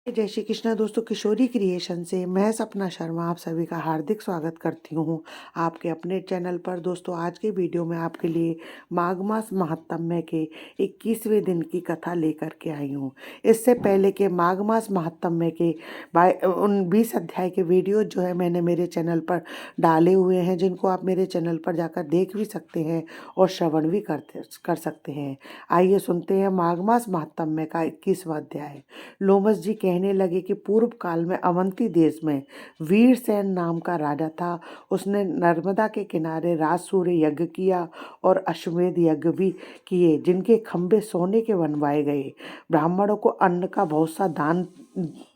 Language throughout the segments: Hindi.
जय श्री कृष्णा दोस्तों, किशोरी क्रिएशन से मैं सपना शर्मा आप सभी का हार्दिक स्वागत करती हूँ आपके अपने चैनल पर। दोस्तों, आज के वीडियो में आपके लिए माघ मास महात्म्य के 21वें दिन की कथा लेकर के आई हूँ। इससे पहले के माघ मास महात्म्य के 20 अध्याय के वीडियो जो है मैंने मेरे चैनल पर डाले हुए हैं, जिनको आप मेरे चैनल पर जाकर देख भी सकते हैं और श्रवण भी कर सकते हैं। आइए सुनते हैं माघ मास महात्म्य का 21वां अध्याय। लोमस जी कहने लगे कि पूर्व काल में अवंती देश में वीरसेन नाम का राजा था। उसने नर्मदा के किनारे राज सूर्य यज्ञ किया और अश्वमेध यज्ञ भी किए, जिनके खंभे सोने के बनवाए गए। ब्राह्मणों को अन्न का बहुत सा दान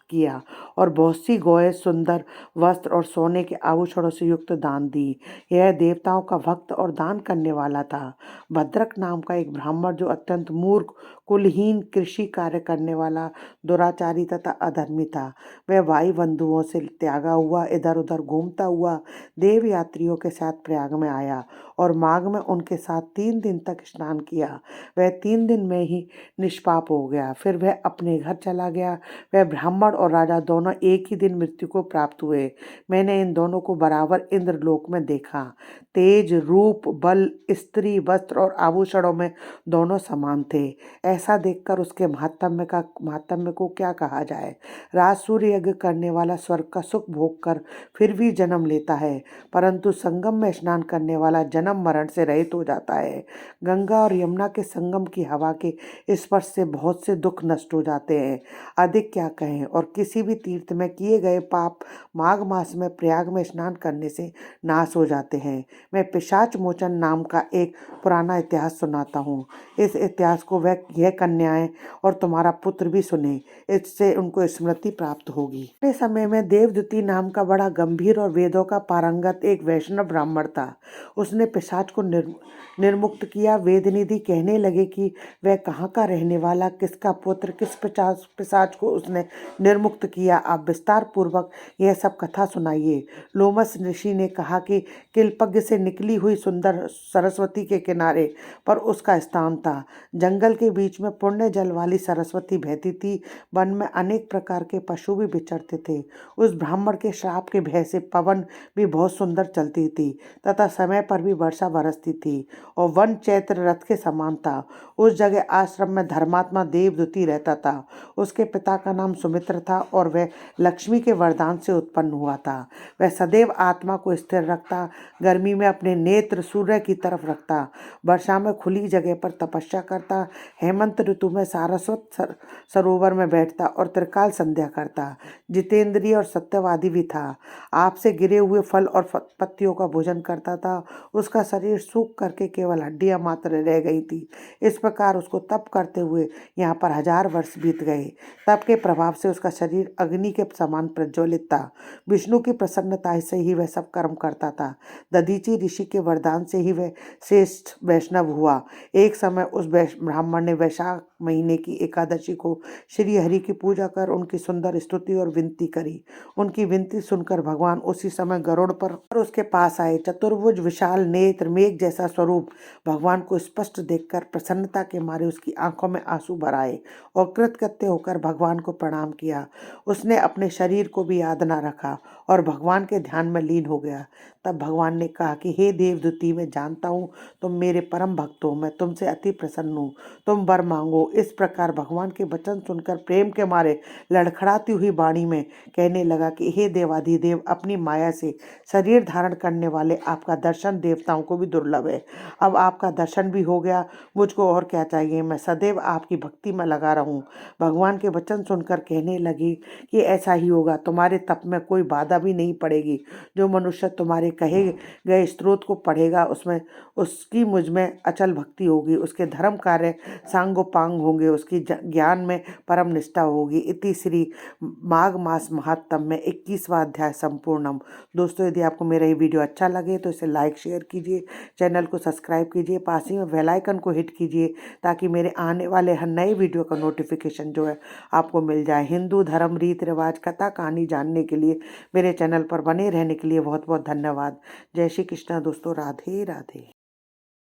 किया और बहुत सी गौएं, सुंदर वस्त्र और सोने के आभूषणों से युक्त दान दी। यह देवताओं का भक्त और दान करने वाला था। भद्रक नाम का एक ब्राह्मण, जो अत्यंत मूर्ख, कुलहीन, कृषि कार्य करने वाला, दुराचारी तथा अधर्मी था, वह वायु बंधुओं से त्यागा हुआ इधर उधर घूमता हुआ देव यात्रियों के साथ प्रयाग में आया और माघ में उनके साथ 3 दिन तक स्नान किया। वह 3 दिन में ही निष्पाप हो गया। फिर वह अपने घर चला गया। वह ब्राह्मण और राजा दोनों एक ही दिन मृत्यु को प्राप्त हुए। मैंने इन दोनों को बराबर इंद्रलोक में देखा। तेज, रूप, बल, स्त्री, वस्त्र और आभूषणों में दोनों समान थे। ऐसा देखकर उसके महात्म्य को क्या कहा जाए। राज सूर्य यज्ञ करने वाला स्वर्ग का सुख भोग कर फिर भी जन्म लेता है, परंतु संगम में स्नान करने वाला जन्म मरण से रहित हो जाता है। गंगा और यमुना के संगम की हवा के स्पर्श से बहुत से दुख नष्ट हो जाते हैं। अधिक क्या कहें, और किसी भी तीर्थ में किए गए पाप माघ मास में प्रयाग में स्नान करने से नाश हो जाते हैं। मैं पिशाच मोचन नाम का एक पुराना इतिहास सुनाता हूँ। इस इतिहास को यह कन्याएं और तुम्हारा पुत्र भी सुने, इससे उनको स्मृति प्राप्त होगी। अपने समय में देवदूती नाम का बड़ा गंभीर और वेदों का पारंगत एक वैष्णव ब्राह्मण था। उसने पिशाच को निर्मुक्त किया। वेदनिधि कहने लगे कि वह कहाँ का रहने वाला, किसका पुत्र, किस पिशाच को उसने निर्मुक्त किया। आप विस्तार पूर्वक यह सब कथा सुनाइए। लोमस ऋषि ने कहा कि किलपज्ञ से निकली हुई सुंदर सरस्वती के किनारे पर उसका स्थान था। जंगल के बीच में पुण्य जल वाली सरस्वती बहती थी। वन में अनेक प्रकार के पशु भी विचरते थे। उस ब्राह्मण के श्राप के भय से पवन भी बहुत सुंदर चलती थी तथा समय पर भी वर्षा बरसती थी और वन चैत्र रथ के समान था। उस जगह आश्रम में धर्मात्मा देवदूती रहता था। उसके पिता का नाम सुमित्र था और वह लक्ष्मी के वरदान से उत्पन्न हुआ था। वह सदैव आत्मा को स्थिर रखता, गर्मी में अपने नेत्र सूर्य की तरफ रखता, वर्षा में खुली जगह पर तपस्या करता, हेमंत ऋतु में सारस्वत सरोवर में बैठता और त्रिकाल संध्या करता। जितेंद्रिय और सत्यवादी भी था। आपसे गिरे हुए फल और पत्तियों का भोजन करता था। उसका शरीर सूख करके केवल हड्डियां मात्र रह गई थी। इस प्रकार उसको तप करते हुए यहाँ पर 1000 वर्ष बीत गए। तप के प्रभाव से उसका शरीर अग्नि के समान प्रज्वलित था। विष्णु की प्रसन्नता से ही वह सब कर्म करता था। दधीची ऋषि के वरदान से ही वह श्रेष्ठ वैष्णव हुआ। एक समय उस ब्राह्मण ने वैशाख महीने की एकादशी को श्री हरि की पूजा कर उनकी सुंदर स्तुति और विनती करी। उनकी विनती सुनकर भगवान उसी समय गरुड़ पर उसके पास आए। चतुर्भुज, विशाल नेत्र, मेघ जैसा स्वरूप भगवान को स्पष्ट देखकर प्रसन्नता के मारे उसकी आंखों में आंसू भर आए और कृतकृत्य होकर भगवान को प्रणाम किया। उसने अपने शरीर को भी याद न रखा और भगवान के ध्यान में लीन हो गया। तब भगवान ने कहा कि हे देवदूती, मैं जानता हूँ तुम मेरे परम भक्त हो। मैं तुमसे अति प्रसन्न हूँ। तुम वर मांगो। इस प्रकार भगवान के वचन सुनकर प्रेम के मारे लड़खड़ाती हुई वाणी में कहने लगा कि हे देवाधिदेव, अपनी माया से शरीर धारण करने वाले आपका दर्शन देवताओं को भी दुर्लभ है। अब आपका दर्शन भी हो गया, मुझको और क्या चाहिए। मैं सदैव आपकी भक्ति में लगा रहूं। भगवान के वचन सुनकर कहने लगी कि ऐसा ही होगा। तुम्हारे तप में कोई बाधा भी नहीं पड़ेगी। जो मनुष्य तुम्हारे कहे गए स्त्रोत को पढ़ेगा, उसकी मुझ में अचल भक्ति होगी। उसके धर्म कार्य सांगोपांग होंगे। उसकी ज्ञान में परम निष्ठा होगी। इति श्री माघ मास महात्म्य 21वां अध्याय संपूर्णम। दोस्तों, यदि आपको मेरा ये वीडियो अच्छा लगे तो इसे लाइक शेयर कीजिए, चैनल को सब्सक्राइब कीजिए, पास ही में बेल आइकन को हिट कीजिए ताकि मेरे आने वाले हर नए वीडियो का नोटिफिकेशन जो है आपको मिल जाए। हिंदू धर्म, रीति रिवाज, कथा कहानी जानने के लिए मेरे चैनल पर बने रहने के लिए बहुत बहुत धन्यवाद। जय श्री कृष्णा दोस्तों। राधे राधे।